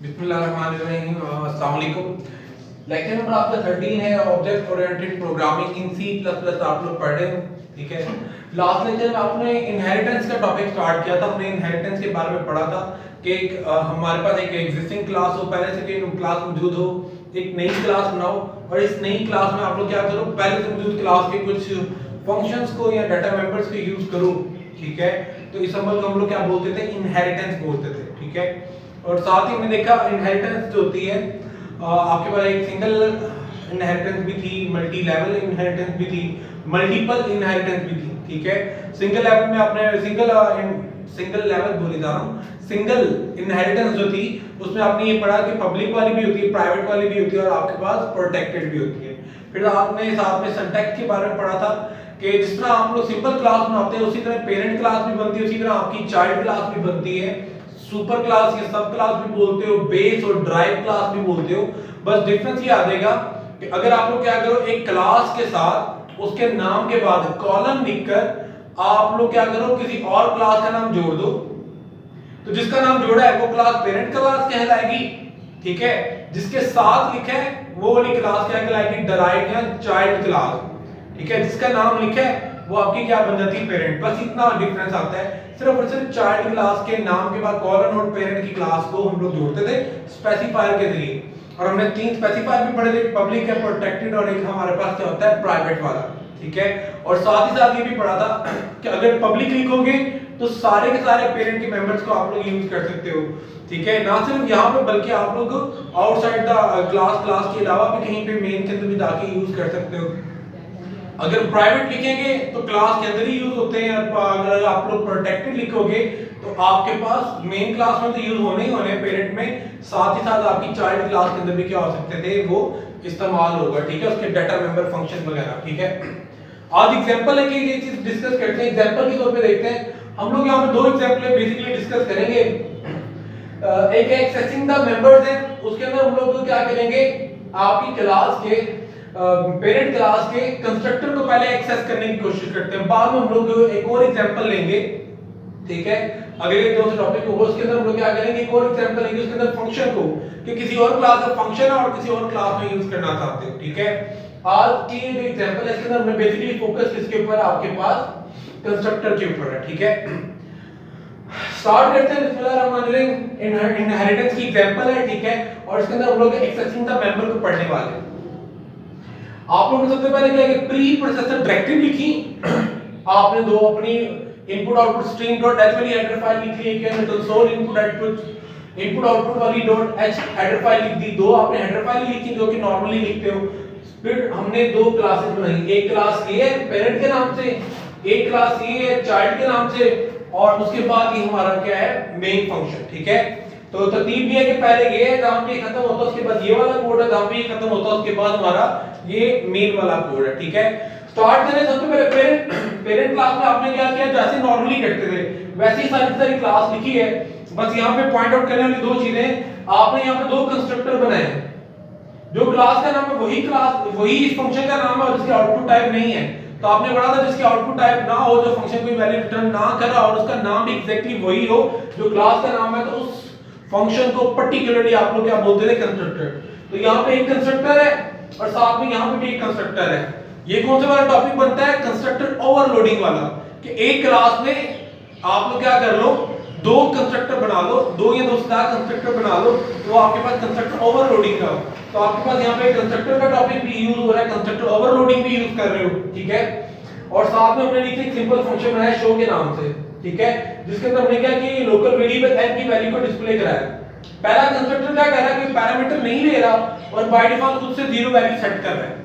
बिस्मिल्लाहिर्रहमानिर्रहीम। अस्सलाम वालेकुम। लेक्चर नंबर आपका 13 है object oriented programming in C plus plus. आप लोग पढ़ रहे हो, ठीक है। लास्ट लेक्चर में आपने इनहेरिटेंस का टॉपिक स्टार्ट किया था। हमने इनहेरिटेंस के बारे में पढ़ा था कि हमारे पास एक एग्जिस्टिंग क्लास हो, पहले से कोई क्लास मौजूद हो, एक नई क्लास बनाओ और इस नई क्लास में आप लोग क्या करो, पहले से मौजूद क्लास के कुछ फंक्शंस को या डाटा मेंबर्स को यूज करो, ठीक है। तो इस अमल को हम लोग क्या बोलते थे, इनहेरिटेंस बोलते थे, ठीक है। और साथ ही हमने देखा इनहेरिटेंस जो होती है, आपके पास एक सिंगल इनहेरिटेंस भी थी, मल्टी लेवल इनहेरिटेंस भी थी, मल्टीपल इनहेरिटेंस भी थी, ठीक है। सिंगल लेवल में आपने सिंगल लेवल बोले जा रहा हूं, सिंगल इनहेरिटेंस जो थी उसमें आपने ये पढ़ा कि पब्लिक वाली भी होती है, प्राइवेट वाली भी होती है और आपके पास प्रोटेक्टेड भी होती है। फिर आपने साथ में सिंटैक्स के बारे में पढ़ा था कि जिस तरह आप लोग सिंपल क्लास बनाते हैं उसी तरह पेरेंट क्लास भी बनती है, उसी तरह आपकी चाइल्ड क्लास भी बनती है, सुपर क्लास या सब क्लास भी बोलते हो, बेस और ड्राइव क्लास भी बोलते हो। बस डिफरेंस ये आ जाएगा कि अगर आप लोग क्या करो, एक क्लास के साथ उसके नाम के बाद कॉलम लिखकर आप लोग क्या करो, किसी और क्लास का नाम जोड़ दो, तो जिसका नाम जोड़ा है वो क्लास पेरेंट क्लास कहलाएगी, ठीक है। जिसके साथ लिखा है वो वाली क्लास क्या कहलाएगी, डराइव या चाइल्ड क्लास, ठीक है। जिसका नाम लिखा है वो आपकी क्या बन जाती है, पेरेंट। बस इतना डिफरेंस आता है, सिर्फ और सिर्फ चाइल्ड क्लास के नाम के बाद कॉलन और पेरेंट की क्लास को हम लोग जोड़ते थे स्पेसिफायर के जरिए। और हमने 3 स्पेसिफायर भी पढ़े थे, पब्लिक है, प्रोटेक्टेड और एक हमारे पास क्या होता है, प्राइवेट वाला, ठीक है। और साथ ही साथ ये भी पढ़ा था कि अगर पब्लिक लिखोगे तो सारे के सारे पेरेंट के मेंबर्स को आप लोग यूज कर सकते हो, ठीक है। ना सिर्फ यहाँ पे बल्कि आप लोग आउटसाइड द क्लास के अलावा भी कहीं पे मेन के अंदर भी जाके यूज कर सकते हो। अगर प्राइवेट लिखेंगे तो क्लास के अंदर ही यूज होते हैं, अगर आप लोग प्रोटेक्टेड लिखोगे तो आपके पास मेन क्लास में तो यूज होने ही होने पेरेंट में, साथ ही साथ आपकी चाइल्ड क्लास के अंदर भी क्या हो सकते थे, वो इस्तेमाल होगा, ठीक है, उसके डाटा मेंबर फंक्शन वगैरह, ठीक है। आज एग्जांपल है कि ये चीज डिस्कस करते हैं, एग्जांपल के तौर पे देखते हैं। हम लोग यहाँ पे 2 एग्जांपल बेसिकली डिस्कस करेंगे। एक एक्सेसिंग द मेंबर्स है, उसके अंदर हम लोग क्या करेंगे, आपकी क्लास के पेरेंट क्लास के कंस्ट्रक्टर को पहले एक्सेस करने की कोशिश करते हैं, बाद में हम लोग एक और एग्जांपल लेंगे, ठीक है। अगले जो टॉपिक होगा उसके अंदर हम लोग क्या करेंगे, एक और एग्जांपल लेंगे उसके अंदर फंक्शन को, कि किसी और क्लास का फंक्शन है और किसी और क्लास में यूज करना चाहते हैं, ठीक है। आज की जो एग्जांपल है इसके अंदर हमने बेसिकली फोकस किसके ऊपर, आपके पास कंस्ट्रक्टर के ऊपर है, ठीक है। स्टार्ट करते हैं। बिस्मिल्लाहिर्रहमानिर्रहीम। इनहेरिटेंस की एग्जांपल है, ठीक है, और इसके अंदर हम लोग एक्सेसिंग द मेंबर को पढ़ने वाले हैं। आप लोगों ने सबसे पहले क्या किया, प्री प्रोसेसर डायरेक्टिव लिखी, आपने दो अपनी input output stream dot H वाली हेडर फाइल लिखी है, क्या कंसोल इनपुट आउटपुट वाली डॉट एच हेडर फाइल लिख दी, दो आपने हेडर फाइल लिखी जो कि नॉर्मली लिखते हो। फिर हमने 2 क्लासेस बनाई, एक क्लास ये है पेरेंट के नाम से, एक क्लास ये है चाइल्ड के नाम से, और उसके बाद ये हमारा क्या है, मेन फंक्शन, ठीक है। तो तरतीब भी है कि पहले ये है जहां पे खत्म होता है, उसके बाद ये वाला कोड है जहां पे ये खत्म होता है, उसके बाद हमारा ये मेन वाला कोड है, ठीक है। स्टार्ट करें सबसे पहले पेरेंट क्लास में आपने क्या किया, जैसे नॉर्मली करते थे वैसे ही सारी क्लास लिखी है। बस यहाँ पे पॉइंट आउट करने वाली 2 चीजें, आपने यहाँ पे 2 कंस्ट्रक्टर बनाए हैं। जो क्लास का नाम है वही इस फंक्शन का नाम है और जिसकी आउटपुट टाइप नहीं है, तो आपने पढ़ा था जिसकी आउटपुट टाइप ना हो, जो फंक्शन कोई वैल्यू रिटर्न ना कर रहा और उसका नाम भी एग्जैक्टली वही हो जो क्लास का नाम है, तो उस फंक्शन को पर्टिकुलरली आप लोग क्या बोलते थे, कंस्ट्रक्टर। तो यहाँ पे एक कंस्ट्रक्टर है और साथ में यहाँ पे भी एक कंस्ट्रक्टर है। ये कौन सा वाला टॉपिक बनता है, कंस्ट्रक्टर ओवरलोडिंग वाला, कि एक क्लास में आप लोग क्या कर लो, 2 कंस्ट्रक्टर बना लो, 2 या 2 से ज्यादा कंस्ट्रक्टर बना लो, तो आपके पास कंस्ट्रक्टर ओवरलोडिंग का। तो आपके पास यहाँ पे कंस्ट्रक्टर का टॉपिक भी यूज हो रहा है, कंस्ट्रक्टर ओवरलोडिंग भी यूज कर रहे हो, ठीक है। और साथ में हमने नीचे एक सिंपल फंक्शन बनाया शो के नाम से, ठीक है, जिसके अंदर हमने क्या कि लोकल वेरिएबल n की वैल्यू को डिस्प्ले कराया। पहला कंस्ट्रक्टर क्या कर रहा है कि पैरामीटर नहीं ले रहा और बाय डिफॉल्ट खुद से 0 वैल्यू सेट कर रहा है।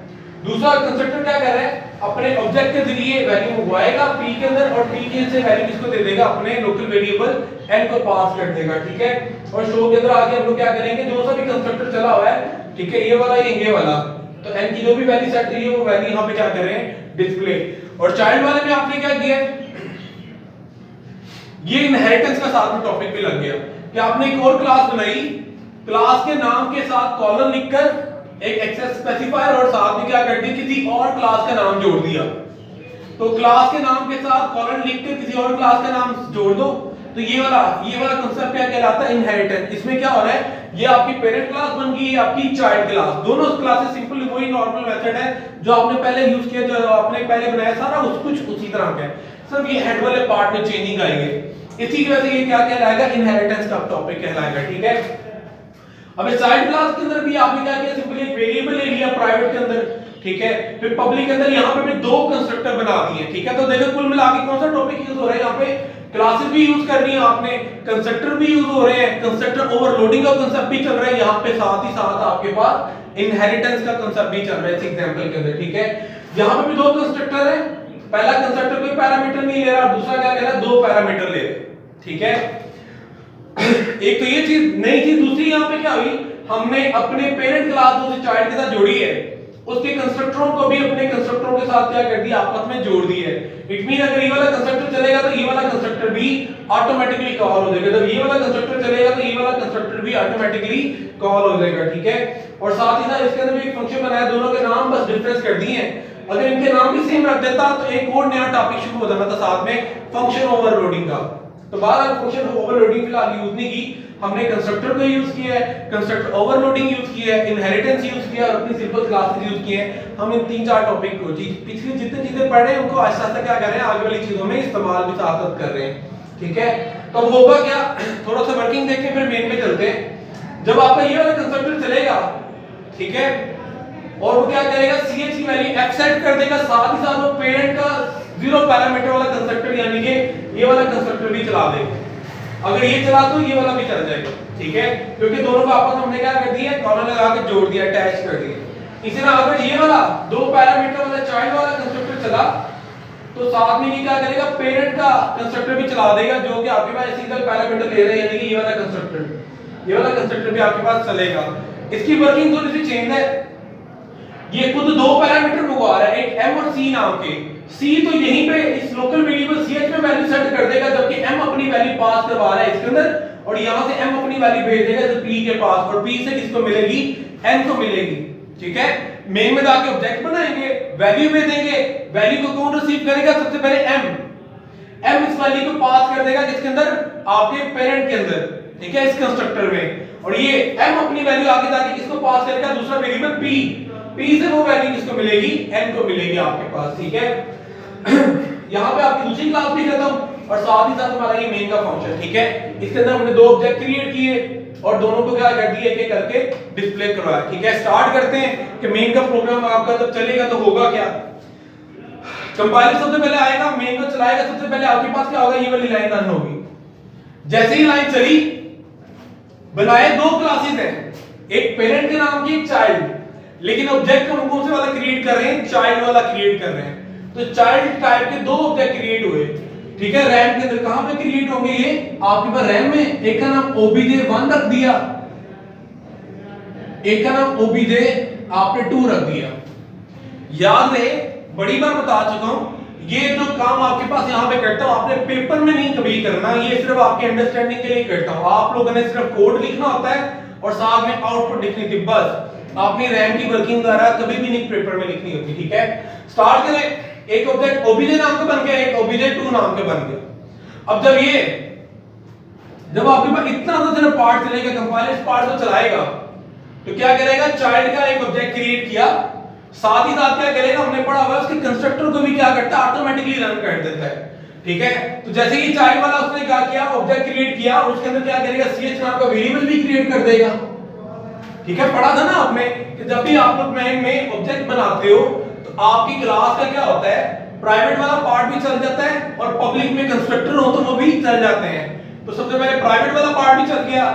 दूसरा कंस्ट्रक्टर क्या कर रहा है, अपने ऑब्जेक्ट के जरिए वैल्यू मंगवाएगा p के अंदर और p के से वैल्यू किसको दे देगा, अपने लोकल वेरिएबल n को पास कर देगा, ठीक है। और शो के अंदर आगे हम लोग क्या करेंगे, जो सा भी कंस्ट्रक्टर चला हुआ है, ठीक है, ये वाला ये वाला, तो n की जो भी वैल्यू सेट हुई है वो वैल्यू यहां पे क्या कर रहे हैं, डिस्प्ले। और चाइल्ड वाले में आपने क्या किया, ये इनहेरिटेंस का साथ में टॉपिक भी लग गया कि आपने एक और क्लास बनाई, क्लास के नाम के साथ कॉलन लिखकर एक एक्सेस स्पेसिफायर और साथ में क्या कर दिया, किसी और क्लास का नाम जोड़ दिया। तो क्लास के नाम के साथ कॉलन लिखकर किसी और क्लास का नाम जोड़ दो, तो ये वाला कंसेप्ट क्या कहलाता है, इनहेरिटेंस। इसमें क्या हो रहा है, ये आपकी पेरेंट क्लास बन गई, ये आपकी चाइल्ड क्लास, दोनों क्लासेस सिंपल वही नॉर्मल मेथड है जो आपने पहले यूज किया, जो आपने पहले बनाया, सारा कुछ उसी तरह का है, सिर्फ ये हेड वाले पार्ट में चेंजिंग आएंगे। इसी की वजह से ये क्या कहलाएगा, इनहेरिटेंस का टॉपिक कहलाएगा, ठीक है। अब इस चाइल्ड क्लास के अंदर भी आपने क्या किया, सिंपली एक वेरिएबल ले लिया प्राइवेट के अंदर, ठीक है, फिर पब्लिक के अंदर यहाँ पे भी दो कंस्ट्रक्टर बना दिए, ठीक है। तो देखो कुल मिला के कौन सा टॉपिक यूज हो रहा है, यहाँ पे क्लासेस भी यूज करनी है आपने, कंस्ट्रक्टर भी यूज हो रहे हैं, कंस्ट्रक्टर ओवरलोडिंग का कांसेप्ट भी चल रहा है यहाँ पे, साथ ही साथ आपके पास इनहेरिटेंस का कांसेप्ट भी चल रहा है इस एग्जांपल के अंदर, ठीक है। यहाँ पे भी दो कंस्ट्रक्टर है, पहला कंस्ट्रक्टर कोई पैरामीटर नहीं ले रहा, दूसरा क्या ले रहा है, दो पैरामीटर ले रहा है, ठीक है। एक तो ये चीज, नई चीज दूसरी यहाँ पे क्या हुई, हमने अपने पेरेंट क्लास उसे चाइल्ड के साथ जोड़ी है, उसके कंस्ट्रक्टरों को भी अपने कंस्ट्रक्टरों के साथ क्या कर दिया, आपस में जोड़ दिया है। इट मीन अगर ये वाला कंस्ट्रक्टर चलेगा तो ये वाला कंस्ट्रक्टर भी ऑटोमेटिकली कॉल हो जाएगा, जब ये वाला कंस्ट्रक्टर चलेगा तो ये वाला कंस्ट्रक्टर भी ऑटोमेटिकली कॉल हो जाएगा, ठीक है। और साथ ही साथ इसके अंदर भी एक फंक्शन बनाया, दोनों के नाम बस डिफरेंस कर दिए हैं, अगर इनके नाम भी सेम रख देता तो एक और नया टॉपिक शुरू हो जाना था साथ में, फंक्शन ओवरलोडिंग का। तो बाहर फंक्शन ओवरलोडिंग फिलहाल यूज नहीं की, हमने कंस्ट्रक्टर को यूज किया है, कंस्ट्रक्टर ओवरलोडिंग यूज किया है, इनहेरिटेंस यूज किया है और अपनी सिंपल क्लासेस यूज किए हैं। हम इन तीन चार टॉपिक को पिछली जितनी चीजें पढ़ रहे हैं उनको आहिस्ता आहिस्ता क्या कर रहे हैं, आगे वाली चीजों में इस्तेमाल भी साथ साथ कर रहे हैं, ठीक है। तो अब होगा क्या, थोड़ा सा वर्किंग देख के फिर मेन में चलते हैं। जब आपका ये वाला कंस्ट्रक्टर चलेगा, ठीक है, और वो क्या करेगा, ch की वैल्यू f सेट कर देगा, साथ ही साथ वो पेरेंट का जीरो पैरामीटर वाला कंस्ट्रक्टर यानी कि ये वाला कंस्ट्रक्टर भी चला देगा। अगर ये चला तो ये वाला भी चल जाएगा, ठीक है, क्योंकि दोनों को आपस में हमने क्या कर दिया, कॉलन लगा के जोड़ दिया, अटैच कर दिया। इसी तरह अगर ये वाला दो पैरामीटर वाला चाइल्ड वाला कंस्ट्रक्टर चला तो साथ में ये क्या करेगा, पेरेंट का कंस्ट्रक्टर भी चला देगा, जो कि आपके पास सिंगल पैरामीटर ले रहे हैं, यानी कि ये वाला कंस्ट्रक्टर, ये वाला कंस्ट्रक्टर भी आपके पास चलेगा। इसकी वर्किंग थोड़ी सी चेंज है, ये खुद दो पैरामीटर मंगवा रहा है, एक m और c नाम के। c तो यहीं पे इस लोकल वेरिएबल ch में वैल्यू सेट कर देगा, जबकि m अपनी वैल्यू पास करवा रहा है इसके अंदर, और यहां से m अपनी वैल्यू भेज देगा तो p के पास, और p से किसको मिलेगी, n को मिलेगी, ठीक है। मेन में जाके ऑब्जेक्ट बनाएंगे, वैल्यू भेजेंगे, वैल्यू को कौन रिसीव करेगा, सबसे पहले m इस वैल्यू को पास कर देगा किसके अंदर, आपके पेरेंट के अंदर, ठीक है, इस कंस्ट्रक्टर में, और ये m अपनी वैल्यू आगे जाके किसको पास करेगा, दूसरा वेरिएबल p से वो वैल्यू किसको मिलेगी, n को मिलेगी आपके पास, ठीक है। यहाँ पे आपकी दूसरी क्लास भी खत्म और साथ ही साथ हमारा ये मेन का फंक्शन, ठीक है। इसके अंदर हमने दो ऑब्जेक्ट क्रिएट किए और दोनों को क्या कर दिया, एक एक करके डिस्प्ले करवाया, ठीक है। स्टार्ट करते हैं कि मेन का प्रोग्राम आपका जब चलेगा तो होगा क्या। कंपाइलर सबसे पहले आएगा, मेन को चलाएगा, सबसे पहले आपके पास क्या होगा, ये वाली लाइन रन होगी। जैसे ही लाइन चली, बनाए दो क्लासेस हैं, एक पेरेंट के नाम की, एक चाइल्ड, लेकिन ऑब्जेक्ट हम कौन से वाला क्रिएट कर रहे हैं, चाइल्ड वाला क्रिएट कर रहे हैं। तो चाइल्ड टाइप के दो ऑब्जेक्ट क्रिएट हुए, ठीक है। रैम के अंदर कहां पे क्रिएट होंगे, ये आपके पास रैम में, एक का नाम obj1 रख दिया, एक का नाम obj आपने 2 रख दिया। याद रहे, बड़ी बार बता चुका हूं, ये जो काम आपके पास यहां पे करता हूं, आपने पेपर में नहीं कभी करना, ये सिर्फ आपके अंडरस्टैंडिंग के लिए करता हूं। आप लोगों ने सिर्फ कोड लिखना होता है और साथ में आउटपुट लिखनी थी, बस। आपने रैम की वर्किंग द्वारा कभी भी नहीं पेपर में लिखनी होती, ठीक है। स्टार्ट करें, एक ऑब्जेक्ट obj नाम का बन गया, एक obj2 नाम का बन गया। अब जब आपके पास इतना सा पार्ट चलेगा, कंपाइलर इस पार्ट को चलाएगा तो क्या करेगा, चाइल्ड का एक ऑब्जेक्ट क्रिएट किया, साथ ही साथ क्या करेगा, हमने पढ़ा हुआ उसके कंस्ट्रक्टर को भी क्या करता है, ऑटोमेटिकली रन कर देता है, ठीक है। तो जैसे ही चाइल्ड वाला उसने क्या किया, ऑब्जेक्ट क्रिएट किया, उसके अंदर क्या करेगा, ch नाम का वेरिएबल भी क्रिएट कर देगा, ठीक है। पढ़ा था ना आपने कि जब भी आप लोग मेन में ऑब्जेक्ट बनाते हो तो आपकी क्लास का क्या होता है, प्राइवेट वाला पार्ट भी चल जाता है और पब्लिक में कंस्ट्रक्टर हो तो वो भी चल जाते हैं। तो सबसे पहले प्राइवेट वाला पार्ट भी चल गया,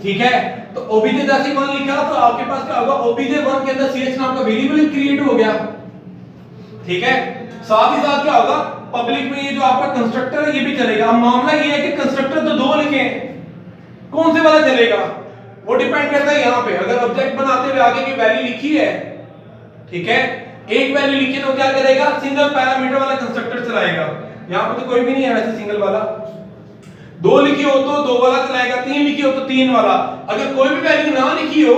ठीक है। तो obj जैसे 1 लिखा तो आपके पास क्या होगा, obj1 के अंदर ch नाम का वेरिएबल क्रिएट हो गया, ठीक है। साथ ही साथ क्या होगा, पब्लिक में ये जो आपका कंस्ट्रक्टर है ये भी चलेगा। अब मामला ये है कि कंस्ट्रक्टर तो दो लिखे हैं, कौन से वाला चलेगा वो डिपेंड करता है यहाँ पे। अगर ऑब्जेक्ट बनाते हुए आगे की वैल्यू लिखी है, ठीक है, एक वैल्यू लिखी तो क्या करेगा, सिंगल पैरामीटर वाला कंस्ट्रक्टर चलाएगा। यहाँ पे तो कोई भी नहीं है वैसे सिंगल वाला, दो लिखी हो तो दो वाला चलाएगा, तीन लिखी हो तो तीन वाला। अगर कोई भी वैल्यू ना लिखी हो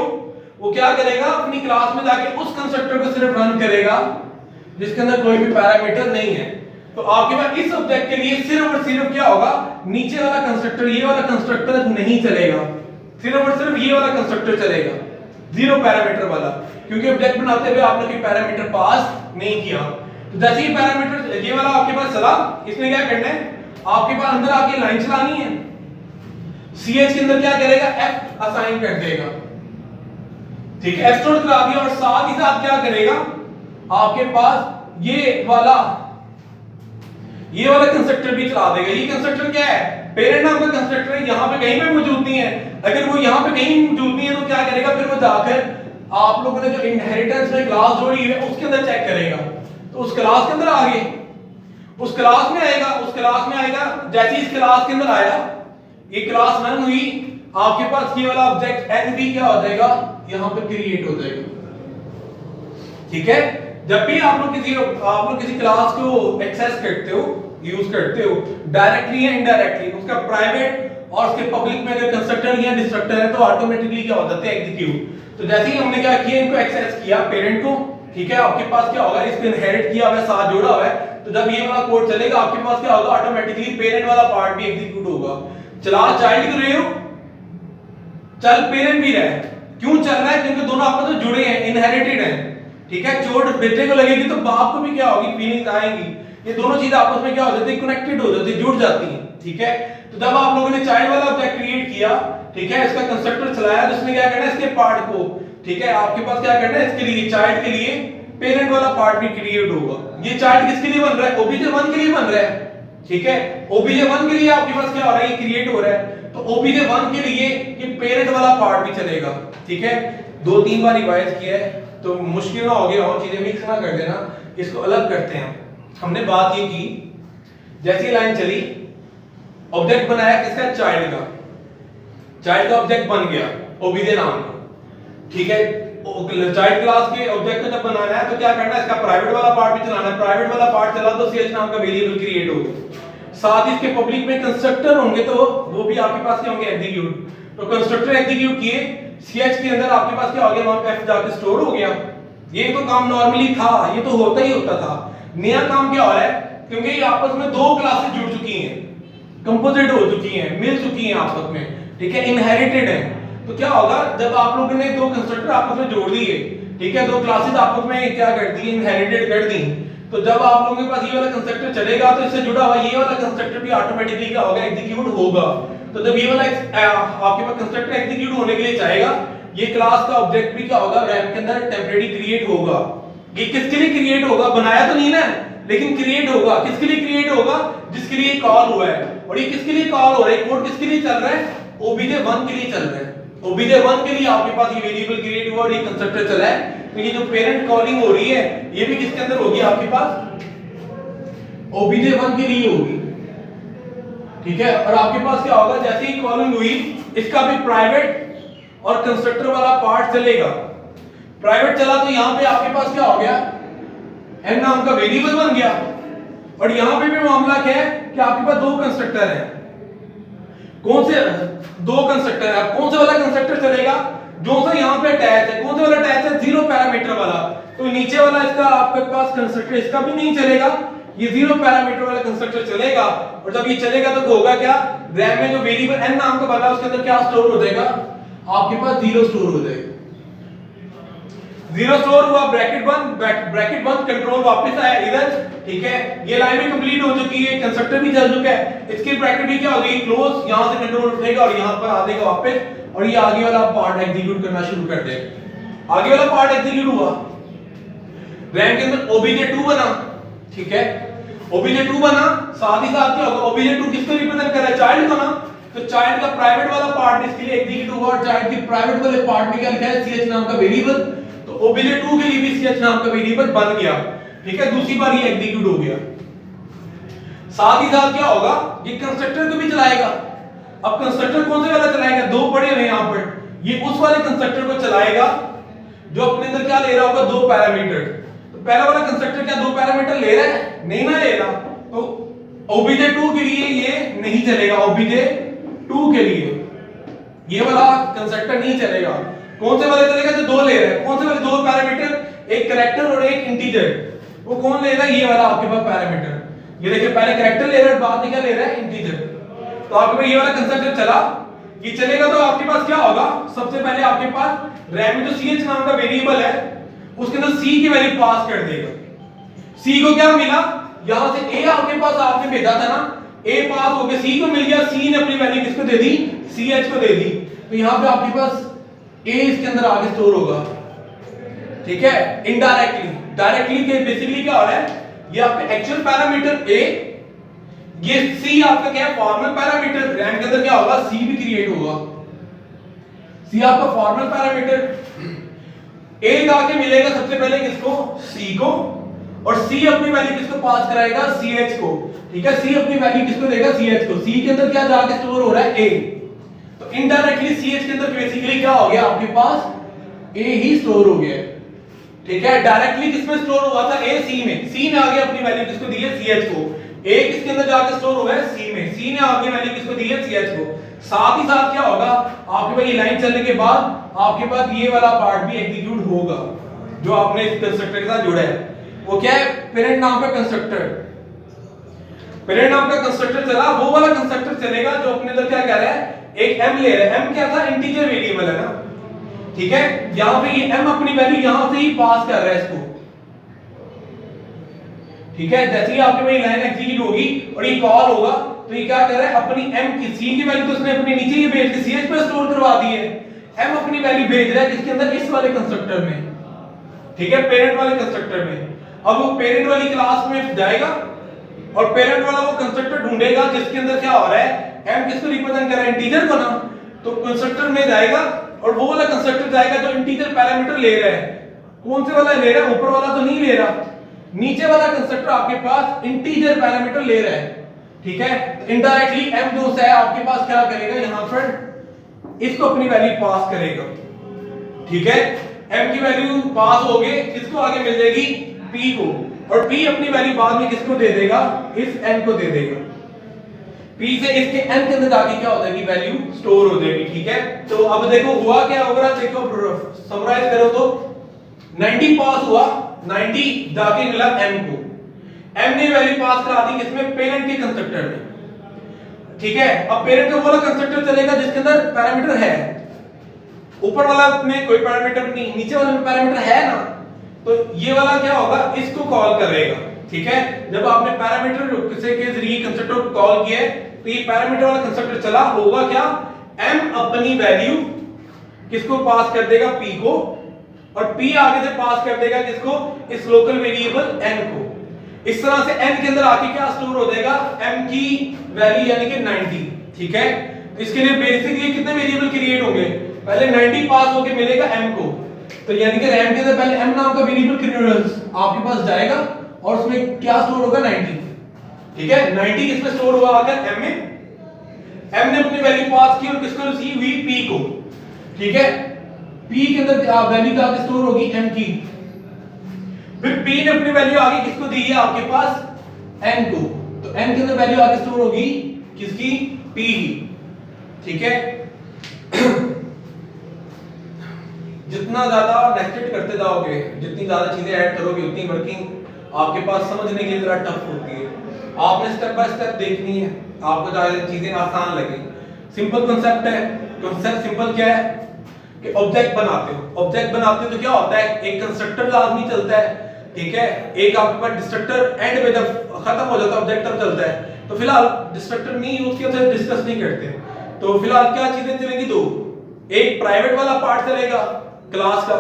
वो क्या करेगा, अपनी क्लास में जाके उस कंस्ट्रक्टर को सिर्फ रन करेगा जिसके अंदर कोई भी पैरामीटर नहीं है। तो आपके पास इस ऑब्जेक्ट के लिए सिर्फ और सिर्फ क्या होगा, नीचे वाला कंस्ट्रक्टर, ये वाला कंस्ट्रक्टर नहीं चलेगा, सिर्फ और सिर्फ ये वाला कंस्ट्रक्टर चलेगा, जीरो पैरामीटर वाला, क्योंकि ऑब्जेक्ट बनाते हुए आपने कोई पैरामीटर पास नहीं किया। तो जैसे ही पैरामीटर ये वाला आपके पास चला, इसमें क्या करना है, आपके पास अंदर आके लाइन चलानी है, सीएच के अंदर क्या करेगा, एफ असाइन कर देगा, ठीक है, एफ स्टोर करा दिया, और साथ ही साथ क्या करेगा, आपके पास ये वाला कंस्ट्रक्टर भी चला देगा। ये कंस्ट्रक्टर क्या है, पेरेंट नाम का कंस्ट्रक्टर है, यहां पे कहीं पे मौजूद नहीं है। अगर वो यहां पे कहीं मौजूद नहीं है तो क्या करेगा, फिर वो जाकर आप लोगों ने जो इनहेरिटेंस में क्लास जोड़ी है उसके अंदर चेक करेगा। तो उस क्लास के अंदर आ गए, उस क्लास में आएगा, जैसे इस क्लास के अंदर आया, ये क्लास रन हुई, आपके पास ये वाला ऑब्जेक्ट एनवी क्या हो जाएगा, यहां पे क्रिएट हो जाएगा, ठीक है। जब भी आप लोग किसी क्लास को एक्सेस करते हो, यूज करते हो, डायरेक्टली या इनडायरेक्टली, उसका प्राइवेट और उसके पब्लिक में अगर कंस्ट्रक्टर या डिस्ट्रक्टर है तो ऑटोमेटिकली क्या हो जाते हैं, एग्जीक्यूट। तो जैसे ही हमने क्या किया, इनको एक्सेस किया पेरेंट को, ठीक है, आपके पास क्या होगा, इसको इनहेरिट किया हुआ है, साथ जोड़ा हुआ है, तो जब ये वाला कोड चलेगा आपके पास क्या होगा, ऑटोमेटिकली पेरेंट वाला पार्ट भी एग्जीक्यूट होगा। चला चाइल्ड कर रहे हो, चल पेरेंट भी रहा है, क्यों चल रहा है, क्योंकि दोनों आपस में जुड़े हैं, इनहेरिटेड हैं, ठीक है। चोट बेटे को लगेगी तो बाप को भी क्या होगी, फीलिंग्स आएंगी, ये दोनों चीजें आपस में क्या हो जाती है, कनेक्टेड हो जाती है, जुड़ जाती हैं, ठीक है। तो जब आप लोगों ने चाइल्ड वाला ऑब्जेक्ट क्रिएट किया, ठीक है, इसका कंस्ट्रक्टर चलाया, तो इसने क्या करना है, इसके पार्ट को, ठीक है, आपके पास क्या करना है, इसके लिए चाइल्ड के लिए पेरेंट वाला पार्ट भी क्रिएट होगा। ये चाइल्ड किसके लिए बन रहा है, obj1 के लिए बन रहा है, ठीक है, obj1 के लिए आपके पास क्या हो रहा है, ये क्रिएट हो रहा है, तो obj1 के लिए ये पेरेंट वाला पार्ट भी चलेगा, ठीक है। 2-3 बार रिवाइज किया है तो मुश्किल ना हो गया हो, चीजें मिक्स ना कर देना, इसको अलग करते हैं। हमने बात ये की, जैसी लाइन चली, ऑब्जेक्ट बनाया किसका, चाइल्ड का ऑब्जेक्ट बन गया obj नाम का, ठीक है। चाइल्ड क्लास के ऑब्जेक्ट को जब बनाना है तो क्या करना है, इसका प्राइवेट वाला पार्ट भी चलाना है, प्राइवेट वाला पार्ट चला तो ch नाम का वेरिएबल क्रिएट होगा, साथ ही इसके पब्लिक में कंस्ट्रक्टर होंगे तो वो भी आपके पास क्या होंगे, एग्जीक्यूट। तो कंस्ट्रक्टर एग्जीक्यूट किए, ch के अंदर आपके पास क्या हो गया, वहां पे f जाके स्टोर हो गया। ये तो काम नॉर्मली था, ये तो होता ही होता था। नया काम क्या हो रहा है, क्योंकि ये आपस में दो क्लासेस जुड़ चुकी हैं, कंपोजिट हो चुकी हैं, मिल चुकी हैं आपस में, ठीक है, इनहेरिटेड है। तो क्या होगा, जब आप लोगों ने दो कंस्ट्रक्टर आपस में जोड़ दिए, ठीक है, दो क्लासेस आपस में क्या कर दी, इनहेरिटेड कर दी, तो जब आप लोगों के पास ये वाला कंस्ट्रक्टर चलेगा तो इससे जुड़ा हुआ ये वाला कंस्ट्रक्टर भी ऑटोमेटिकली क्या होगा, एग्जीक्यूट होगा। तो जब ये वाला आपके पास कंस्ट्रक्टर एग्जीक्यूट होने के लिए चाहेगा, ये क्लास का ऑब्जेक्ट भी क्या होगा, रैम के अंदर टेम्परेरी क्रिएट होगा। ये किसके लिए क्रिएट होगा, बनाया तो नहीं ना, लेकिन क्रिएट होगा, किसके लिए क्रिएट होगा, जिसके लिए कॉल हुआ है। और ये किसके लिए कॉल हो रहा है, कोड किसके लिए चल रहा है, obj1 के लिए चल रहा है। obj1 के लिए आपके पास ये वेरिएबल क्रिएट हुआ और ये कंस्ट्रक्टर चला है। तो ये जो पेरेंट कॉलिंग हो रही है ये भी किसके अंदर होगी, आपके पास obj1 के लिए होगी, ठीक है। और आपके पास क्या होगा, जैसे ही कॉलिंग हुई, इसका भी प्राइवेट और कंस्ट्रक्टर वाला पार्ट चलेगा। प्राइवेट चला तो यहां पे आपके पास क्या हो गया, n नाम का वेरिएबल बन गया। और यहां पे भी मामला क्या है कि आपके पास दो कंस्ट्रक्टर हैं, कौन से दो कंस्ट्रक्टर है, कौन सा वाला कंस्ट्रक्टर चलेगा, जो सा यहां पे अटैच है, कौन सा वाला अटैच है, जीरो पैरामीटर वाला। तो नीचे वाला इसका आपके पास कंस्ट्रक्टर इसका भी नहीं चलेगा, ये जीरो पैरामीटर वाला कंस्ट्रक्टर चलेगा। और जब ये चलेगा तो होगा क्या, रैम में जो वेरिएबल n नाम का बना है उसके अंदर क्या स्टोर हो जाएगा, आपके पास जीरो स्टोर हो जाएगा। जीरो स्टोर हुआ, ब्रैकेट बंद, कंट्रोल वापस आया इधर, ठीक है। ये लाइन भी कंप्लीट हो चुकी है, कंस्ट्रक्टर भी चल चुका है, इसकी ब्रैकेट भी क्या हो गई, क्लोज, यहां से कंट्रोल उठेगा और यहां पर आ जाएगा वापस, और ये आगे वाला पार्ट एग्जीक्यूट करना शुरू कर देगा। आगे वाला पार्ट एग्जीक्यूट हुआ, रैम के अंदर obj2 बना, ठीक है, obj2 बना, साथ ही साथ क्या होगा, obj2 किसको रिप्रेजेंट कर रहा है, चाइल्ड को ना। तो चाइल्ड का प्राइवेट वाला पार्ट इसके लिए एग्जीक्यूट हुआ, और चाइल्ड के प्राइवेट वाले पार्ट में क्या लिखा है, ch नाम का वेरिएबल। तो obj2 के लिए भी ch नाम का वेरिएबल बन गया, ठीक है। दूसरी बार ये एग्जीक्यूट हो गया। साथ ही साथ क्या होगा, ये कंस्ट्रक्टर को भी चलाएगा। अब कंस्ट्रक्टर कौन से वाला चलाएगा, दो पड़े हुए यहां पर, ये उस वाले कंस्ट्रक्टर को चलाएगा जो अपने अंदर क्या ले रहा होगा, दो पैरामीटर। तो पहला वाला कंस्ट्रक्टर क्या दो पैरामीटर ले रहा है, नहीं ना ले रहा, तो obj2 के लिए ये नहीं चलेगा, obj2 के लिए ये वाला कंस्ट्रक्टर नहीं चलेगा। कौन से वाले चलेगा, जो दो ले रहा है, कौन से वाले दो पैरामीटर, एक कैरेक्टर और एक इंटीजर। वो कौन ले रहा है, ये वाला आपके पास पैरामीटर। ये देखिए पहले कैरेक्टर ले रहा है, बाद में क्या ले रहा है, इंटीजर। तो आपके पास ये वाला कंस्ट्रक्टर चला, ये चलेगा तो आपके पास क्या होगा, सबसे पहले आपके पास रैम में जो ch नाम का वेरिएबल है उसके अंदर c की वैल्यू पास कर देगा। c को क्या मिला, यहां से a आपके पास आपने भेजा था ना, a पास हो गया, c को मिल गया, c ने अपनी वैल्यू किसको दे दी, ch को दे दी, तो यहां पे आपके पास a इसके अंदर आगे स्टोर होगा। ठीक है, इनडायरेक्टली, डायरेक्टली के बेसिकली क्या हो रहा है, ये आपका एक्चुअल पैरामीटर a, ये c आपका क्या है, फॉर्मल पैरामीटर, रैम के अंदर क्या होगा, c भी क्रिएट होगा, c आपका फॉर्मल पैरामीटर, a जाके मिलेगा सबसे पहले किसको, c को, और c अपनी वैल्यू किसको पास कराएगा, ch को। ठीक है, c अपनी वैल्यू किसको देगा, ch को। c के अंदर क्या जाके स्टोर हो रहा है, a, तो इनडायरेक्टली ch के अंदर बेसिकली क्या हो गया, आपके पास a ही स्टोर हो गया। ठीक है, डायरेक्टली किसमें स्टोर हुआ था, a c में, c ने आगे अपनी वैल्यू किसको दी है, ch को, a किसके अंदर जाके स्टोर हुआ है, c में, c ने आगे वैल्यू किसको दी है, ch को। साथ ही साथ क्या होगा, आपके पास ये लाइन चलने के बाद आपके पास ये वाला पार्ट भी एग्जीक्यूट होगा जो आपने इस कंस्ट्रक्टर के साथ जोड़ा है। वो क्या है, पेरेंट नाम का कंस्ट्रक्टर, पेरेंट नाम का कंस्ट्रक्टर चला, वो वाला कंस्ट्रक्टर चलेगा जो अपने अंदर क्या कह रहा है, एक m ले रहा है, m क्या था, इंटीजर वेरिएबल है ना। ठीक है, यहां पे ये m अपनी वैल्यू यहां से ही पास कर रहा है इसको। ठीक है, जैसे ही आपके में लाइन एग्जीक्यूट होगी और ये कॉल होगा तो ये क्या कर रहा है, अपनी m की c की वैल्यू तो उसने अपने नीचे ये भेज के ch पे स्टोर करवा दी है, m अपनी वैल्यू भेज रहा है किसके अंदर, इस वाले कंस्ट्रक्टर में। ठीक है, पेरेंट वाले कंस्ट्रक्टर में। अब वो पेरेंट वाली क्लास में जाएगा और पेरेंट वाला वो कंस्ट्रक्टर ढूंढेगा जिसके अंदर क्या हो रहा है, m किसको रिप्रेजेंट कर रहा है, इंटीजर को ना, तो कंस्ट्रक्टर में जाएगा और वो वाला कंस्ट्रक्टर जाएगा जो इंटीजर पैरामीटर ले रहा है। कौन से वाला ले रहा है, ऊपर वाला तो नहीं ले रहा, नीचे वाला कंस्ट्रक्टर आपके पास इंटीजर पैरामीटर ले रहा है। ठीक है, इनडायरेक्टली m जो है आपके पास क्या करेगा, यहां पर इसको अपनी वैल्यू पास करेगा। ठीक है, m की वैल्यू पास हो गई, किसको आगे मिल जाएगी, p को, और p अपनी वैल्यू बाद में किसको दे देगा, इस n को दे देगा। p से इसके n के अंदर जाके क्या हो जाएगी, वैल्यू स्टोर हो जाएगी। ठीक है, तो अब देखो हुआ क्या, ओवरऑल देखो समराइज करो तो 90 पास हुआ, 90 जाके मिला m को, m ने वैल्यू पास करा दी किसमें, पेरेंट के कंस्ट्रक्टर में। ठीक है, अब पेरेंट का वाला कंस्ट्रक्टर चलेगा जिसके अंदर पैरामीटर है, ऊपर वाला में कोई पैरामीटर नहीं, नीचे वाले में पैरामीटर है ना, तो ये वाला क्या होगा, इसको कॉल करेगा। ठीक है, जब आपने पैरामीटर से के जरिए कंस्ट्रक्टर को कॉल किया तो ये पैरामीटर वाला कंस्ट्रक्टर चला, होगा क्या, m अपनी वैल्यू किसको पास कर देगा, p को, और p आगे से पास कर देगा किसको, इस लोकल वेरिएबल n को। इस तरह से n के अंदर आके क्या स्टोर हो जाएगा, m की वैल्यू यानी कि 90। ठीक है, तो इसके लिए बेसिकली कितने वेरिएबल क्रिएट होंगे, पहले 90 पास होके मिलेगा m को, तो यानी कि रैम के अंदर पहले m नाम का वेरिएबल आपके पास जाएगा और उसमें क्या स्टोर होगा, 90। ठीक है, 90 किसमें स्टोर हुआ, आकर m में, m ने अपनी वैल्यू पास की और किसको रिसीव हुई, p को। ठीक है, p के अंदर वैल्यू क्या स्टोर होगी, m की, फिर p ने अपनी वैल्यू आगे किसको दी है, आपके पास n को, तो n के अंदर वैल्यू आगे स्टोर होगी किसकी, p की। ठीक है, जितना ज्यादा नेस्टेड करते जाओगे, जितनी ज्यादा चीजें ऐड करोगे, उतनी वर्किंग आपके पास समझने के लिए जरा टफ होती है। आपने स्टेप बाय स्टेप देखनी है, आपको ज्यादा चीजें आसान लगे। सिंपल कांसेप्ट है, कांसेप्ट सिंपल क्या है कि ऑब्जेक्ट बनाते हो, ऑब्जेक्ट बनाते हो तो क्या होता है, एक कंस्ट्रक्टर लाजमी चलता है। ठीक है, एक आपके पास डिस्ट्रक्टर एंड में जब खत्म हो जाता है ऑब्जेक्ट तब चलता है, तो फिलहाल डिस्ट्रक्टर नहीं यूज किया तो डिस्कस नहीं करते। तो फिलहाल क्या चीजें चलेंगी, दो, एक प्राइवेट वाला पार्ट चलेगा क्लास का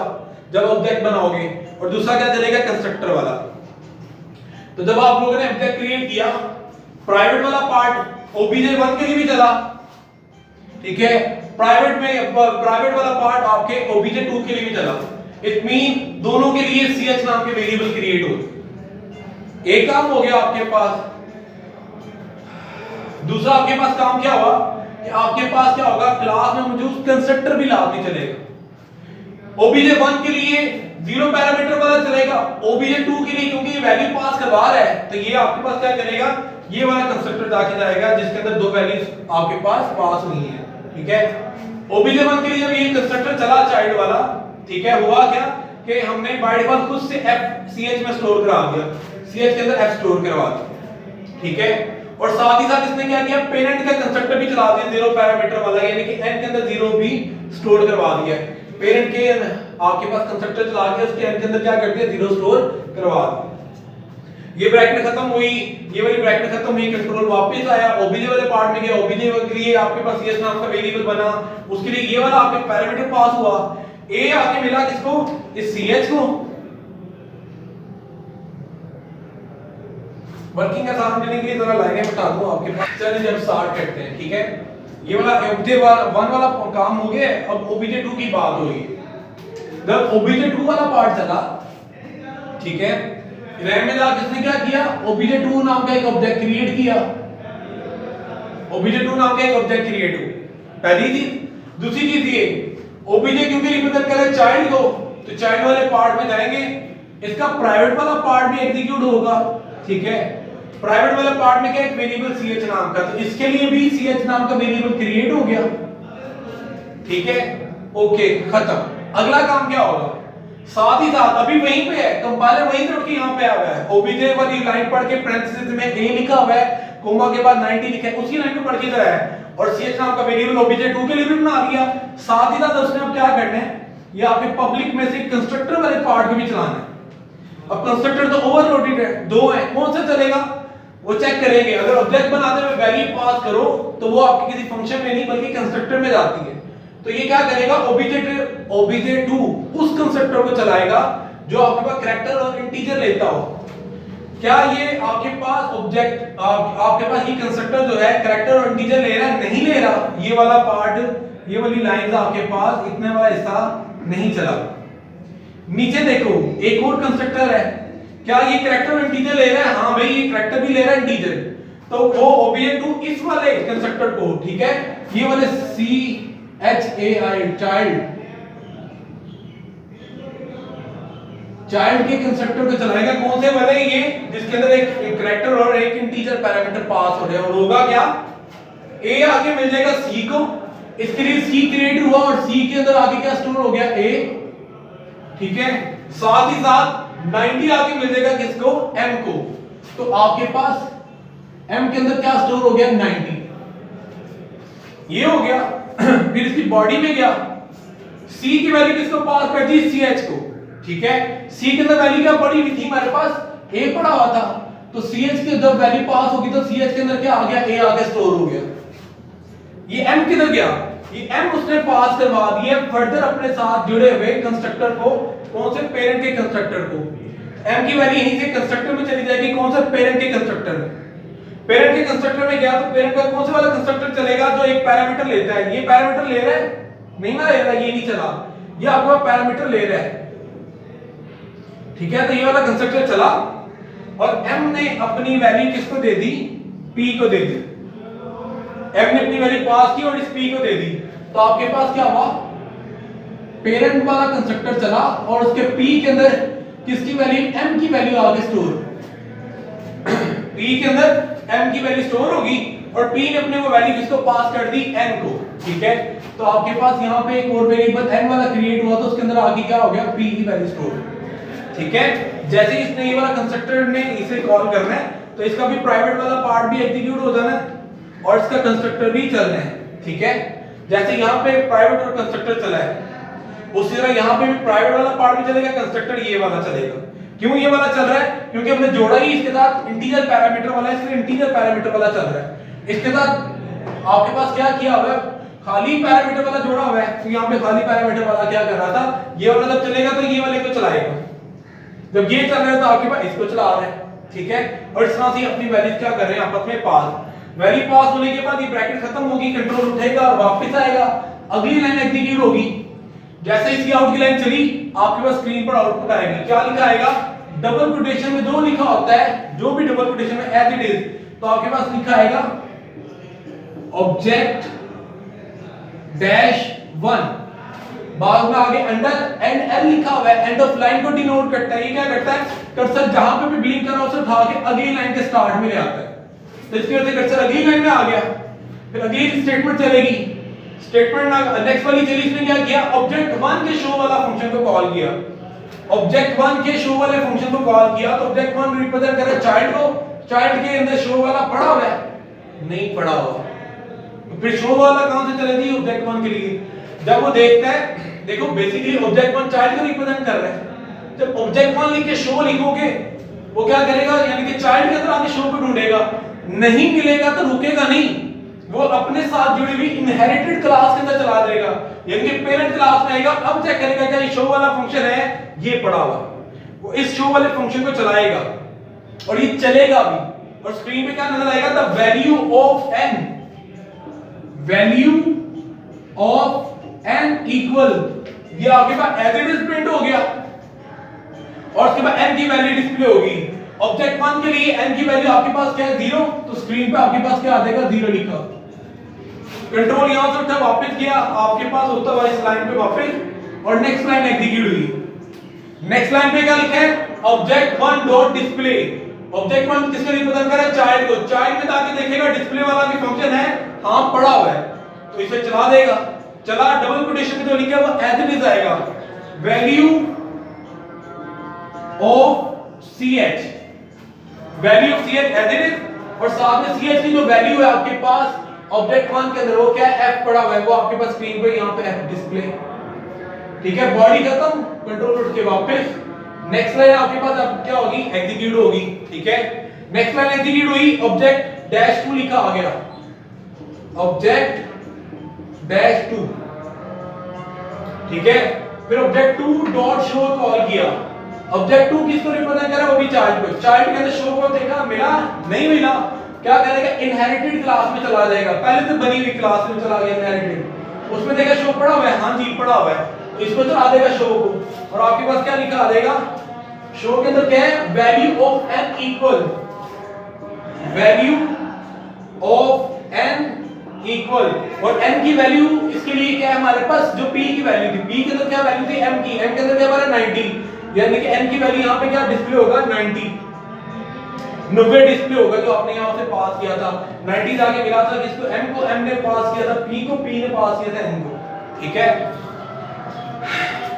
जब ऑब्जेक्ट बनाओगे, और दूसरा क्या चलेगा, कंस्ट्रक्टर वाला। तो जब आप लोगों ने ऑब्जेक्ट क्रिएट किया, प्राइवेट वाला पार्ट obj1 के लिए भी चला। ठीक है, प्राइवेट वाला पार्ट आपके obj2 के लिए भी चला। इट मीन दोनों के लिए ch नाम के वेरिएबल क्रिएट हो। एक काम हो गया आपके पास, दूसरा आपके पास काम क्या हुआ कि आपके पास क्या होगा, क्लास में मौजूद कंस्ट्रक्टर भी लाजमी चलेगा। obj1 के लिए 0 पैरामीटर वाला चलेगा, obj2 के लिए क्योंकि ये वैल्यू पास करवा रहा है तो ये आपके पास क्या करेगा, ये वाला कंस्ट्रक्टर जाके जाएगा जिसके अंदर दो वैल्यूज आपके पास पास हुई है। ठीक है, obj1 के लिए जब ये कंस्ट्रक्टर चला चाइल्ड वाला, ठीक है, हुआ क्या कि हमने बाय डिफॉल्ट खुद से f ch में स्टोर करा दिया, ch के अंदर f स्टोर करवा दिया। ठीक है, और साथ ही साथ इसने क्या किया, पेरेंट का कंस्ट्रक्टर भी चला दिया 0 पैरामीटर वाला, यानी कि n के अंदर 0 भी स्टोर करवा दिया है। पेरेंट के आपके पास कंस्ट्रक्टर चला के उसके n के अंदर क्या कर दिया, 0 स्टोर करवा दिया। ये ब्रैकेट खत्म हुई, ये वाली ब्रैकेट खत्म हुई, कंट्रोल वापस आया, ओबीजे वाले पार्ट में गया, ओबीजे के लिए आपके पास cs नाम का वेरिएबल बना, उसके लिए ये वाला आपके पैरामीटर पास हुआ, a आके मिला किसको, इस ch को। वर्किंग का आसान करने के लिए जरा लाइनें बता दूं आपके पास। चलिए जब स्टार्ट करते हैं, ठीक है। ये वाला obj1 वाला काम हो गया, अब obj2 की बात हो रही है। जब obj2 वाला पार्ट चला, ठीक है, रैम में जाकर किसने क्या किया, obj2 नाम का एक ऑब्जेक्ट क्रिएट किया, obj2 नाम का एक ऑब्जेक्ट क्रिएट हुआ, पहली चीज। दूसरी चीज ये obj क्योंकि रिप्रेजेंट कर रहा है चाइल्ड को, तो चाइल्ड वाले पार्ट में जाएंगे, इसका प्राइवेट वाला पार्ट भी एग्जीक्यूट होगा, ठीक है। प्राइवेट वाला पार्ट में क्या, एक वेरिएबल ch नाम का, तो इसके लिए भी ch नाम का वेरिएबल क्रिएट हो गया, ठीक है, ओके, खत्म। अगला काम क्या होगा, साथ ही साथ अभी वहीं पे है, कंपाइलर वहीं पे उठके यहां पे आ गया है, obj वाली लाइन पढ़ के पैरेंथेसिस में a लिखा हुआ है, कोमा के बाद 90 लिखा है, उसी लाइन पे पढ़ के इधर है, और ch नाम का वेरिएबल obj2 के लिए भी बना दिया। साथ ही साथ उसने अब क्या करना है, ये आपके पब्लिक में से कंस्ट्रक्टर वाले पार्ट को भी चलाना है। अब कंस्ट्रक्टर तो ओवरलोडेड है, दो है, कौन सा चलेगा वो चेक करेंगे। अगर ऑब्जेक्ट बनाते हुए वैल्यू पास करो तो वो आपके किसी फंक्शन में नहीं बल्कि कंस्ट्रक्टर में जाती है, तो ये क्या करेगा, obj2 उस कंस्ट्रक्टर को चलाएगा जो आपके पास कैरेक्टर और इंटीजर लेता हो। क्या ये आपके पास ऑब्जेक्ट आपके पास ये कंस्ट्रक्टर जो है कैरेक्टर और इंटीजर ले रहा है, नहीं ले रहा, ये वाला पार्ट, ये वाली लाइंस आपके पास इतने वाला हिस्सा नहीं चला। नीचे देखो एक और कंस्ट्रक्टर है, क्या ये कैरेक्टर और इंटीजर ले रहा है, हाँ भाई ये कैरेक्टर भी ले रहा है, इंटीजर, तो वो obj2 इस वाले कंस्ट्रक्टर को, ठीक है, ये वाले चाइल्ड के कंस्ट्रक्टर को चलाएगा, कौन से वाले, ये जिसके अंदर एक कैरेक्टर और एक इंटीजर पैरामीटर पास हो रहे हैं, और होगा क्या, a आगे मिल जाएगा c को, इसके लिए c क्रिएट हुआ और c के अंदर आगे क्या स्टोर हो गया, a, ठीक है। साथ ही साथ 90 आगे मिल जाएगा किसको, m को, तो आपके पास m के अंदर क्या स्टोर हो गया, 90, ये हो गया। फिर इसकी बॉडी में गया, c की वैल्यू किसको पास कर दी, ch को, ठीक है। c के अंदर वैल्यू क्या पड़ी हुई थी हमारे पास, a पड़ा हुआ था, तो ch की जब वैल्यू पास होगी तो ch के अंदर क्या आ गया, a आगे स्टोर हो गया। ये m किधर गया, ये m उसने पास करवा दिया फर्दर अपने साथ जुड़े हुए कंस्ट्रक्टर को, कौन से, पेरेंट के कंस्ट्रक्टर को। m की वैल्यू यहीं से कंस्ट्रक्टर में चली जाएगी, कौन सा, पेरेंट के कंस्ट्रक्टर में। पेरेंट के कंस्ट्रक्टर में गया तो पेरेंट का कौन सा वाला कंस्ट्रक्टर चलेगा, जो एक पैरामीटर लेता है, ये पैरामीटर ले रहा है, नहीं ना ले रहा, ये नहीं चला, ये आपका पैरामीटर ले रहा है, ठीक है। तो ये वाला कंस्ट्रक्टर चला और m ने अपनी वैल्यू किसको दे दी, p को दे दी, m ने अपनी वैल्यू पास की और इस p को दे दी, तो आपके पास क्या हुआ, पेरेंट वाला कंस्ट्रक्टर चला और उसके p के अंदर किसकी वैल्यू, m की वैल्यू आगे स्टोर, p के अंदर m की वैल्यू स्टोर होगी और p ने अपने वो वैल्यू किसको पास कर दी, n को, ठीक है। तो आपके पास यहाँ पे एक और वेरिएबल n वाला क्रिएट हुआ, तो उसके अंदर आगे क्या हो गया, p की वैल्यू स्टोर, ठीक है। जैसे ही इसने ये वाला कंस्ट्रक्टर ने इसे कॉल करना है तो इसका भी प्राइवेट वाला पार्ट भी एग्जीक्यूट हो जाना है और इसका कंस्ट्रक्टर भी चलना है, ठीक है। जैसे यहाँ पे प्राइवेट और कंस्ट्रक्टर चला है, उसी तरह यहाँ पे भी प्राइवेट वाला पार्ट भी चलेगा, कंस्ट्रक्टर ये वाला चलेगा। क्यों ये वाला चल रहा है, क्योंकि हमने जोड़ा ही इसके साथ इंटीजर पैरामीटर वाला, इसलिए इंटीजर पैरामीटर वाला चल रहा है। इसके साथ आपके पास क्या किया हुआ है, खाली पैरामीटर वाला जोड़ा हुआ है, तो यहाँ पे खाली पैरामीटर वाला क्या कर रहा था, ये वाला जब चलेगा तो ये वाले को चलाएगा, जब ये चल रहा है तो आपके पास इसको चला रहा है, ठीक है। और इस तरह से अपनी वैल्यू क्या कर रहे हैं आपस में पास। वैल्यू पास होने के बाद ये ब्रैकेट खत्म होगी, कंट्रोल उठेगा और वापस आएगा, अगली लाइन एग्जीक्यूट होगी। जैसे इसकी आउट की लाइन चली, आपके पास स्क्रीन पर आउटपुट आएगी, क्या लिखा आएगा, डबल कोटेशन में जो लिखा होता है, जो भी डबल कोटेशन में एज इट इज, तो आपके पास लिखा आएगा ऑब्जेक्ट डैश 1, बाद में आगे अंडर एंड एल लिखा हुआ है, एंड ऑफ लाइन को डिनोट करता है। ये क्या करता है, कर्सर जहां पे भी ब्लिंक कर रहा है उसे उठा के अगली लाइन के स्टार्ट में ले आता है, तो इसकी वजह से कर्सर अगली लाइन में आ गया। फिर अगली स्टेटमेंट चलेगी, स्टेटमेंट नेक्स्ट वाली चली, इसने क्या किया, ऑब्जेक्ट 1 के शो वाला फंक्शन को कॉल किया, ऑब्जेक्ट 1 के शो वाले फंक्शन को कॉल किया, तो ऑब्जेक्ट 1 रिप्रेजेंट कर रहा है चाइल्ड को, चाइल्ड के अंदर शो वाला पड़ा हुआ है, नहीं पढ़ा हुआ। तो फिर शो वाला कहां से चलेगी ऑब्जेक्ट 1 के लिए? जब वो देखता है, देखो बेसिकली ऑब्जेक्ट 1 चाइल्ड को रिप्रेजेंट कर रहा है। जब ऑब्जेक्ट 1 लिख के शो लिखोगे, वो क्या करेगा, यानी कि चाइल्ड के अंदर आके शो को ढूंढेगा, नहीं मिलेगा तो रुकेगा नहीं, वो अपने साथ जुड़ी हुई इनहेरिटेड क्लास के अंदर चला जाएगा, यानी कि पेरेंट क्लास में आएगा। अब चेक करेगा क्या ये शो वाला फंक्शन है, ये पड़ा हुआ, वो इस शो वाले फंक्शन को चलाएगा और ये चलेगा भी। और स्क्रीन पे क्या नजर आएगा, the value of n, value of n equal, ये आपके पास एज इट इज प्रिंट हो गया और उसके बाद n की वैल्यू डिस्प्ले होगी। ऑब्जेक्ट 1 के लिए n की वैल्यू आपके पास क्या है, 0, तो स्क्रीन पे आपके पास क्या आ जाएगा, 0 लिखा। कंट्रोल यहां से उठा वापस गया, आपके पास होता हुआ इस लाइन पे वापस, और नेक्स्ट लाइन एग्जीक्यूट हुई। नेक्स्ट लाइन पे क्या लिखा है, ऑब्जेक्ट 1 डॉट डिस्प्ले। ऑब्जेक्ट 1 किसको रिप्रेजेंट कर रहा है, चाइल्ड को। चाइल्ड में जाके देखेगा डिस्प्ले वाला भी फंक्शन है, हां पड़ा हुआ है, तो इसे चला देगा। चला, डबल कोटेशन में जो लिखा है वो एज इट इज आएगा, value of ch, value of ch as it is, और साथ में ch की जो वैल्यू है आपके पास ऑब्जेक्ट 1 के अंदर, वो क्या है, f पड़ा हुआ है, वो आपके पास स्क्रीन पे यहां पे f डिस्प्ले। ठीक है, बॉडी खत्म, कंट्रोल उठ के वापस। नेक्स्ट लाइन आपके पास अब क्या होगी, एग्जीक्यूट होगी। ठीक है, नेक्स्ट लाइन एग्जीक्यूट हुई, ऑब्जेक्ट डैश 2 लिखा आ गया, ऑब्जेक्ट डैश 2। ठीक है, फिर ऑब्जेक्ट 2 डॉट शो कॉल किया। ऑब्जेक्ट 2 किसको रिप्रेजेंट कर रहा है, वो भी चाइल्ड को। चाइल्ड के अंदर शो को देखा, मिला नहीं मिला, क्या करेगा, इनहेरिटेड क्लास में चला जाएगा, पहले से बनी हुई क्लास में चला गया इनहेरिटेड, उसमें देखा शो पड़ा हुआ है, हां जी पड़ा हुआ है, तो इसको चला देगा शो को, और आपके पास क्या लिखा आ जाएगा, शो के अंदर क्या है, value of n equal, value of n equal, और n की वैल्यू इसके लिए क्या है हमारे पास, जो p की वैल्यू थी, p के अंदर क्या वैल्यू थी, m की, m के अंदर क्या हमारा 90, यानी कि n की वैल्यू यहां पे क्या डिस्प्ले होगा, 90 डिस्प्ले होगा, जो आपने यहां से पास किया था। 90 जाके मिला था किसको, m को m ने पास किया था, p को p ने पास किया था n को। ठीक है,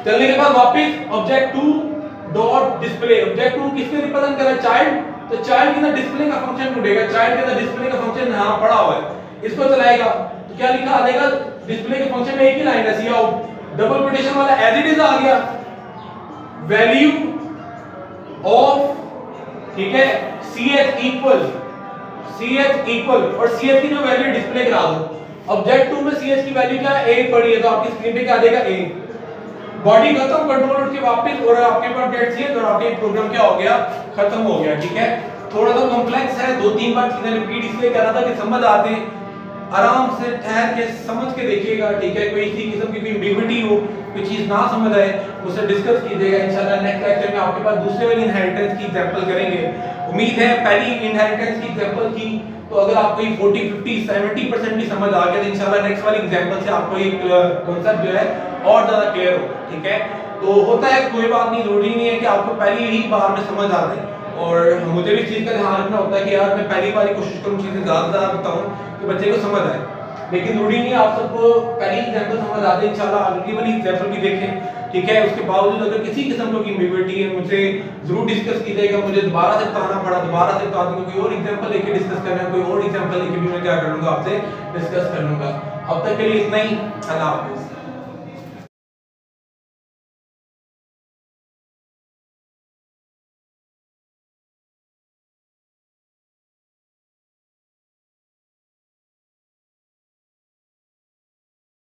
चलने के बाद वापस ऑब्जेक्ट 2 डॉट डिस्प्ले। ऑब्जेक्ट 2 किसके रिप्रेजेंट कर रहा है, चाइल्ड, तो चाइल्ड के अंदर डिस्प्ले का फंक्शन ढूंढेगा, चाइल्ड के अंदर डिस्प्ले का फंक्शन यहां पड़ा हुआ है, इसको चलाएगा, तो क्या लिखा आ जाएगा, डिस्प्ले के फंक्शन में एक ही लाइन है, सी आउट, डबल कोटेशन वाला एज इट इज आ गया, वैल्यू ऑफ, ठीक है, ch इक्वल, और ch की जो वैल्यू डिस्प्ले करा दो। ऑब्जेक्ट 2 में ch की वैल्यू क्या है, a पड़ी है, तो आपकी स्क्रीन पे क्या आ जाएगा, a। बॉडी खत्म, कंट्रोल उठ के वापस, और आपके पास डेट ch, और आपके प्रोग्राम क्या हो गया, खत्म हो गया। ठीक है, थोड़ा सा कॉम्प्लेक्स है, 2-3 बार चीजें रिपीट इसलिए कर रहा था कि समझ आते, आराम से ठहर के समझ के देखिएगा। ठीक है, कोई इसी किस्म की कोई एम्बिग्विटी हो, कोई चीज ना समझ आए, उसे डिस्कस कीजिएगा। इंशाल्लाह नेक्स्ट लेक्चर में आपके पास दूसरे वाली इनहेरिटेंस की एग्जांपल करेंगे। उम्मीद है पहली इनहेरिटेंस की एग्जांपल की तो अगर आपको ये 40 50 70% भी समझ आ गया, तो इंशाल्लाह नेक्स्ट वाली एग्जांपल से आपको ये कांसेप्ट जो है और ज्यादा क्लियर होगा। ठीक है, तो होता है, कोई बात नहीं, जरूरी नहीं है कि आपको पहली ही बार में समझ आ जाए, और मुझे भी चीज का ध्यान रखना होता है कि यार मैं पहली बार ही कोशिश करूं चीजें ज्यादा बताऊं कि बच्चे को समझ आए, लेकिन जरूरी नहीं आप सबको पहली एग्जांपल समझ आते, इंशाल्लाह अगली वाली एग्जांपल भी देखें। ठीक है, उसके बावजूद अगर किसी किस्म की एम्बिग्विटी है, मुझे जरूर डिस्कस कीजिएगा, मुझे दोबारा से बताना पड़ा, दोबारा से बता दूंगा, कोई और एग्जांपल लेके डिस्कस करना है, कोई और एग्जांपल लेके भी मैं क्या करूंगा, आपसे डिस्कस कर लूंगा। अब तक के लिए इतना ही, अल्लाह हाफिज़।